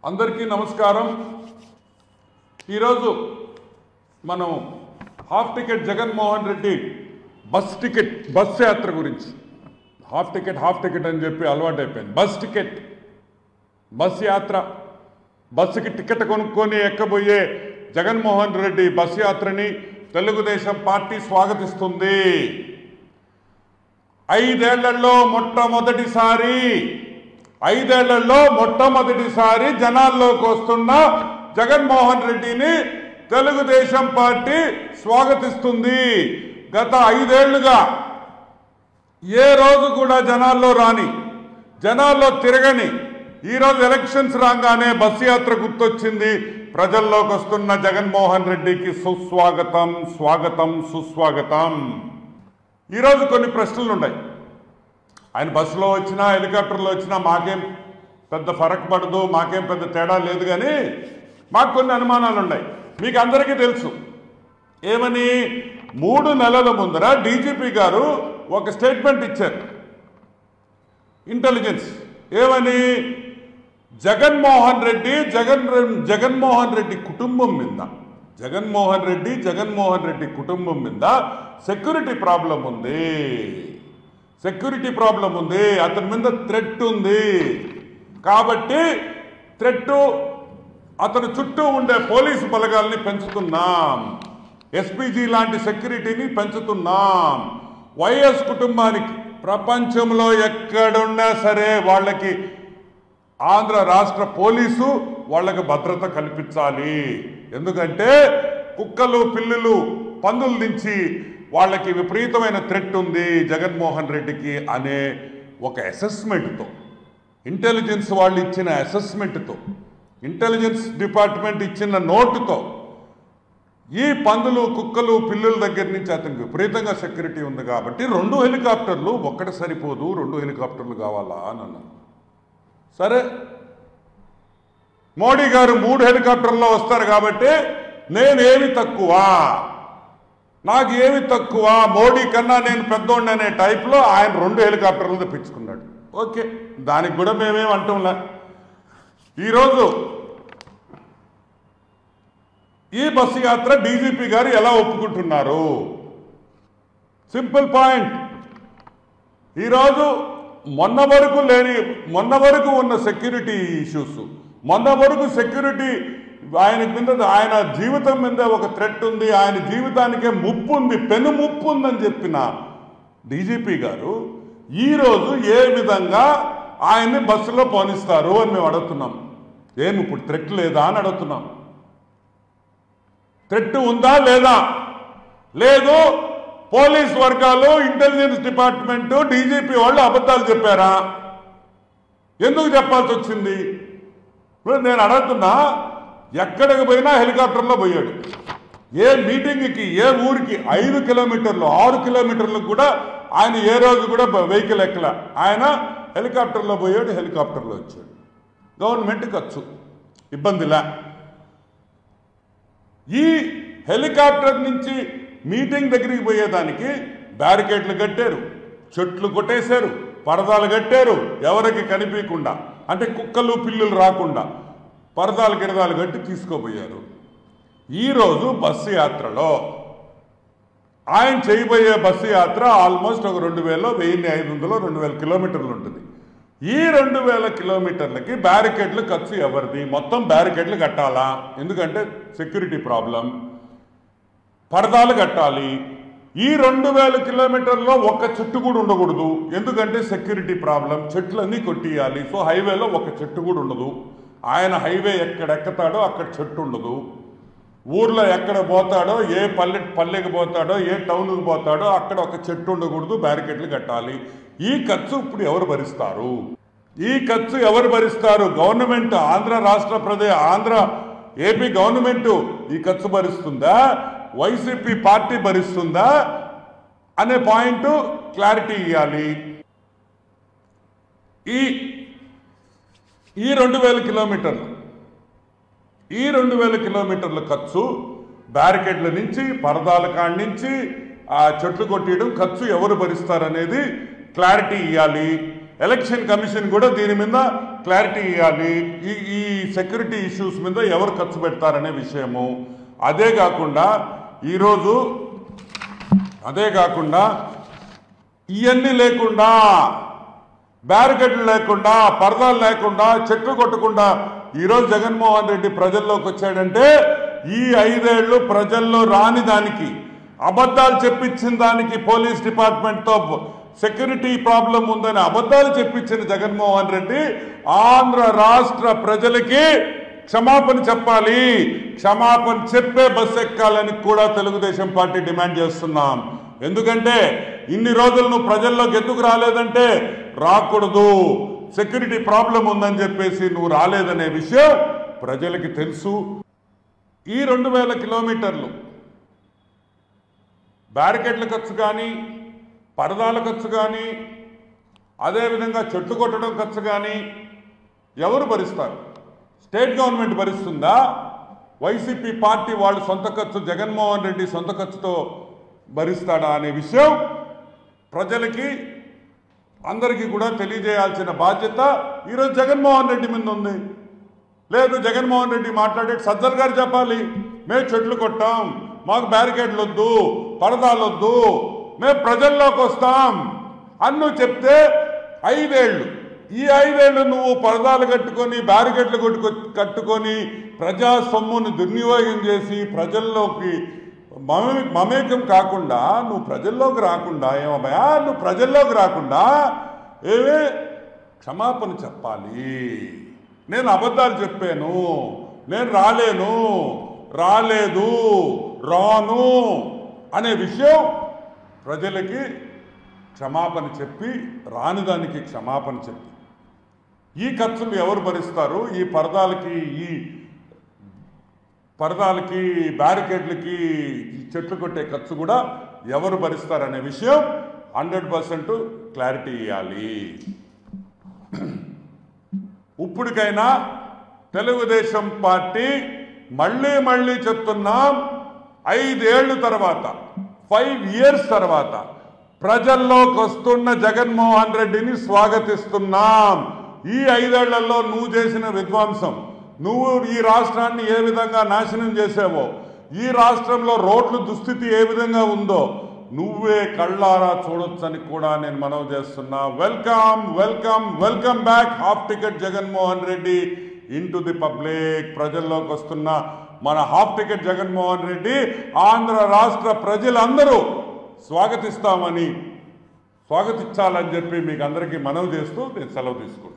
అందరికీ నమస్కారం। ఈరోజు మనం half ticket Jaganmohan Reddy bus యాత్ర గురించి హాఫ్ టికెట్ అని చెప్పి అలవాటు అయిపోయింది। బస్ యాత్ర బస్సుకి టికెట్ కొనుక్కొని ఎక్కబోయే జగన్మోహన్ రెడ్డి బస్ యాత్రని తెలుగుదేశం పార్టీ స్వాగతిస్తుంది। 5 ఏళ్లలో మొట్టమొదటిసారి జనాల్లోకి వస్తున్న జగన్మోహన్ రెడ్డిని తెలుగుదేశం పార్టీ స్వాగతిస్తుంది। గత 5 ఏళ్లుగా ఏ రోజు కూడా జనాల్లో రాని, జనాల్లో తిరగని ఈరోజు ఎలక్షన్స్ రాగానే బస్సు యాత్ర గుర్తొచ్చింది। ప్రజల్లోకి వస్తున్న జగన్మోహన్ రెడ్డికి సుస్వాగతం, స్వాగతం, సుస్వాగతం। ఈరోజు కొన్ని ప్రశ్నలు ఉన్నాయి। ఆయన బస్సులో వచ్చినా హెలికాప్టర్లో వచ్చినా మాకేం పెద్ద ఫరక్ పడదు, మాకేం పెద్ద తేడా లేదు, కానీ మాకు కొన్ని అనుమానాలు ఉన్నాయి। మీకు అందరికీ తెలుసు ఏమని, 3 నెలల ముందర డీజీపీ గారు ఒక స్టేట్మెంట్ ఇచ్చారు ఇంటెలిజెన్స్ ఏమని, జగన్మోహన్ రెడ్డి కుటుంబం మీద జగన్మోహన్ రెడ్డి కుటుంబం మీద సెక్యూరిటీ ప్రాబ్లం ఉంది, అతని మీద థ్రెట్ ఉంది, కాబట్టి అతని చుట్టూ ఉండే పోలీసు బలగాల్ని పెంచుతున్నాం, ఎస్పీజీ లాంటి సెక్యూరిటీని పెంచుతున్నాం। వైఎస్ కుటుంబానికి ప్రపంచంలో ఎక్కడున్నా సరే వాళ్ళకి ఆంధ్ర రాష్ట్ర పోలీసు వాళ్ళకి భద్రత కల్పించాలి। ఎందుకంటే కుక్కలు, పిల్లులు, పందుల నుంచి వాళ్ళకి విపరీతమైన థ్రెట్ ఉంది జగన్మోహన్ రెడ్డికి అనే ఒక అసెస్మెంట్తో, ఇంటెలిజెన్స్ వాళ్ళు ఇచ్చిన అసెస్మెంట్తో, ఇంటెలిజెన్స్ డిపార్ట్మెంట్ ఇచ్చిన నోటుతో ఈ పందులు, కుక్కలు, పిల్లుల దగ్గర నుంచి అతనికి విపరీతంగా సెక్యూరిటీ ఉంది కాబట్టి 2 హెలికాప్టర్లు ఒక్కటి సరిపోదు, 2 హెలికాప్టర్లు కావాలా అని అన్నారు। సరే, మోడీ గారు 3 హెలికాప్టర్లో వస్తారు కాబట్టి నాకు ఏమి తక్కువ, మోడీ కన్నా నేను పెద్దోండి అనే టైప్లో ఆయన 2 హెలికాప్టర్లు తెప్పించుకున్నాడు। ఓకే, దానికి కూడా మేమేం అంటాంలే। ఈరోజు ఈ బస్సు యాత్ర డీజీపీ గారు ఎలా ఒప్పుకుంటున్నారు? సింపుల్ పాయింట్, ఈరోజు మొన్న వరకు ఉన్న సెక్యూరిటీ ఇష్యూస్, మొన్న వరకు సెక్యూరిటీ ఆయన జీవితం మీద ఒక థ్రెట్ ఉంది, ఆయన జీవితానికే ముప్పు ఉంది, పెను ముప్పు ఉందని చెప్పిన డీజీపీ గారు ఈరోజు ఏ విధంగా ఆయన్ని బస్సులో పోనిస్తారు అని మేము అడుగుతున్నాం। ఏమి ఇప్పుడు థ్రెట్ లేదా అని అడుగుతున్నాం। థ్రెట్ ఉందా లేదా? లేదు, పోలీస్ వర్గాలు, ఇంటెలిజెన్స్ డిపార్ట్మెంటు, డీజీపీ వాళ్ళు అబద్ధాలు చెప్పారా? ఎందుకు చెప్పాల్సి వచ్చింది? ఇప్పుడు నేను అడుగుతున్నా, ఎక్కడికి పోయినా హెలికాప్టర్లో పోయాడు, ఏ మీటింగ్కి, ఏ ఊరికి 5 కిలోమీటర్లు 6 కిలోమీటర్లకు కూడా ఆయన ఏ రోజు కూడా వెహికల్ ఎక్కల, ఆయన హెలికాప్టర్లో పోయాడు, హెలికాప్టర్లో వచ్చాడు। గవర్నమెంట్ ఖర్చు, ఇబ్బందిలా। ఈ హెలికాప్టర్ నుంచి మీటింగ్ దగ్గరికి పోయేదానికి బ్యారికేడ్లు కట్టారు, చెట్లు కొట్టేశారు, పరదాలు కట్టారు, ఎవరికి కనిపించకుండా, అంటే కుక్కలు, పిల్లులు రాకుండా పరదాలు గిరదాలు కట్టి తీసుకోపోయారు। ఈరోజు బస్సు యాత్రలో ఆయన చేయబోయే బస్సు యాత్ర ఆల్మోస్ట్ ఒక 1500-2000 కిలోమీటర్లు ఉంటుంది। ఈ 2000 కిలోమీటర్లకి బ్యారికేడ్లు ఖర్చు ఎవరిది? మొత్తం బ్యారికేడ్లు కట్టాలా? ఎందుకంటే సెక్యూరిటీ ప్రాబ్లం, పరదాలు కట్టాలి। ఈ 2000 కిలోమీటర్లో ఒక్క చెట్టు కూడా ఉండకూడదు, ఎందుకంటే సెక్యూరిటీ ప్రాబ్లం, చెట్లన్నీ కొట్టియాలి। సో హైవేలో ఒక చెట్టు కూడా ఉండదు, ఆయన హైవే ఎక్కడెక్కుతాడో అక్కడ చెట్టు ఉండదు, ఊర్లో ఎక్కడ పోతాడో, ఏ పల్లెకి పోతాడో, ఏ టౌన్కి పోతాడో అక్కడ ఒక చెట్టు ఉండకూడదు, బ్యారికేడ్లు కట్టాలి। ఈ ఖర్చు ఇప్పుడు ఎవరు భరిస్తారు? గవర్నమెంట్, ఏపీ గవర్నమెంట్ ఈ ఖర్చు భరిస్తుందా? వైసీపీ పార్టీ భరిస్తుందా అనే పాయింట్ క్లారిటీ ఇవ్వాలి। ఈ 2000 కిలోమీటర్ల ఖర్చు, బ్యారికేడ్ల నుంచి, పరదాల కాడి నుంచి ఆ చెట్లు కొట్టేయడం ఖర్చు ఎవరు భరిస్తారనేది క్లారిటీ ఇవ్వాలి। ఎలక్షన్ కమిషన్ కూడా దీని మీద క్లారిటీ ఇవ్వాలి. ఈ సెక్యూరిటీ ఇష్యూస్ మీద ఎవరు ఖర్చు పెడతారనే విషయము. అదే కాకుండా ఇవన్నీ లేకుండా, బ్యారికేడ్లు లేకుండా, పరదాలు లేకుండా, చెట్లు కొట్టకుండా ఈరోజు జగన్మోహన్ రెడ్డి ప్రజల్లోకి వచ్చాడంటే ఈ 5 ఏళ్ళు ప్రజల్లో రాని దానికి, అబద్ధాలు చెప్పించిన దానికి, పోలీస్ డిపార్ట్మెంట్తో సెక్యూరిటీ ప్రాబ్లం ఉందని అబద్ధాలు చెప్పించిన జగన్మోహన్ రెడ్డి ఆంధ్ర రాష్ట్ర ప్రజలకి క్షమాపణ చెప్పాలి. క్షమాపణ చెప్పే బస్సు ఎక్కాలని కూడా తెలుగుదేశం పార్టీ డిమాండ్ చేస్తున్నాం. ఎందుకంటే ఇన్ని రోజులు నువ్వు ప్రజల్లోకి ఎందుకు రాలేదంటే, రాకూడదు, సెక్యూరిటీ ప్రాబ్లం ఉందని చెప్పేసి నువ్వు రాలేదనే విషయం ప్రజలకి తెలుసు. ఈ 2000 కిలోమీటర్లు బ్యారికేడ్ల ఖర్చు కానీ, పరదాల ఖర్చు కానీ, అదేవిధంగా చెట్లు కొట్టడం ఖర్చు కానీ ఎవరు భరిస్తారు? స్టేట్ గవర్నమెంట్ భరిస్తుందా? వైసీపీ పార్టీ వాళ్ళు సొంత ఖర్చు, జగన్మోహన్ రెడ్డి సొంత ఖర్చుతో భరిస్తాడా అనే విషయం ప్రజలకి అందరికీ కూడా తెలియజేయాల్సిన బాధ్యత ఈరోజు జగన్మోహన్ రెడ్డి మీద ఉంది. లేదు, జగన్మోహన్ రెడ్డి మాట్లాడే సజ్జల్ గారు చెప్పాలి, మేము చెట్లు కొట్టాం, మాకు బ్యారికేడ్లు వద్దు, పరదాలు వద్దు, మేము ప్రజల్లోకి వస్తాం అని నువ్వు చెప్తే 5 ఏళ్ళు, ఈ 5 ఏళ్ళు నువ్వు పరదాలు కట్టుకొని, బ్యారికేడ్లు కట్టుకొని ప్రజా సొమ్మును దుర్వినియోగం చేసి ప్రజల్లోకి మమేకం కాకుండా, నువ్వు ప్రజల్లోకి రాకుండా, ఏమయ్యా నువ్వు ప్రజల్లోకి రాకుండా క్షమాపణ చెప్పాలి. నేను అబద్ధాలు చెప్పాను, నేను రాలేదు, రాను అనే విషయం ప్రజలకి క్షమాపణ చెప్పి, రాని దానికి క్షమాపణ చెప్పి, ఈ ఖర్చులు ఎవరు భరిస్తారు? ఈ పరదాలకి, బ్యారికేడ్లకి, చెట్లు కొట్టే ఖర్చు కూడా ఎవరు భరిస్తారనే విషయం 100% క్లారిటీ ఇవ్వాలి. ఇప్పటికైనా తెలుగుదేశం పార్టీ మళ్ళీ చెప్తున్నాం, 5 ఏళ్ళు తర్వాత, 5 ఇయర్స్ తర్వాత ప్రజల్లోకి వస్తున్న జగన్మోహన్ రెడ్డిని స్వాగతిస్తున్నాం. ఈ 5 ఏళ్లలో నువ్వు చేసిన విధ్వంసం, నువ్వు ఈ రాష్ట్రాన్ని ఏ విధంగా నాశనం చేసావో, ఈ రాష్ట్రంలో రోడ్ల దుస్థితి ఏ విధంగా ఉందో నువ్వే కళ్ళారా చూడొచ్చని కూడా నేను మనవి చేస్తున్నా. Welcome back half ticket Jaganmohan Reddy into the public. ప్రజల్లోకి వస్తున్న మన హాఫ్ టికెట్ జగన్మోహన్ రెడ్డి ఆంధ్ర రాష్ట్ర ప్రజలందరూ స్వాగతించాలని చెప్పి మీకు అందరికీ మనవి చేస్తూ నేను సెలవు తీసుకుంటాను.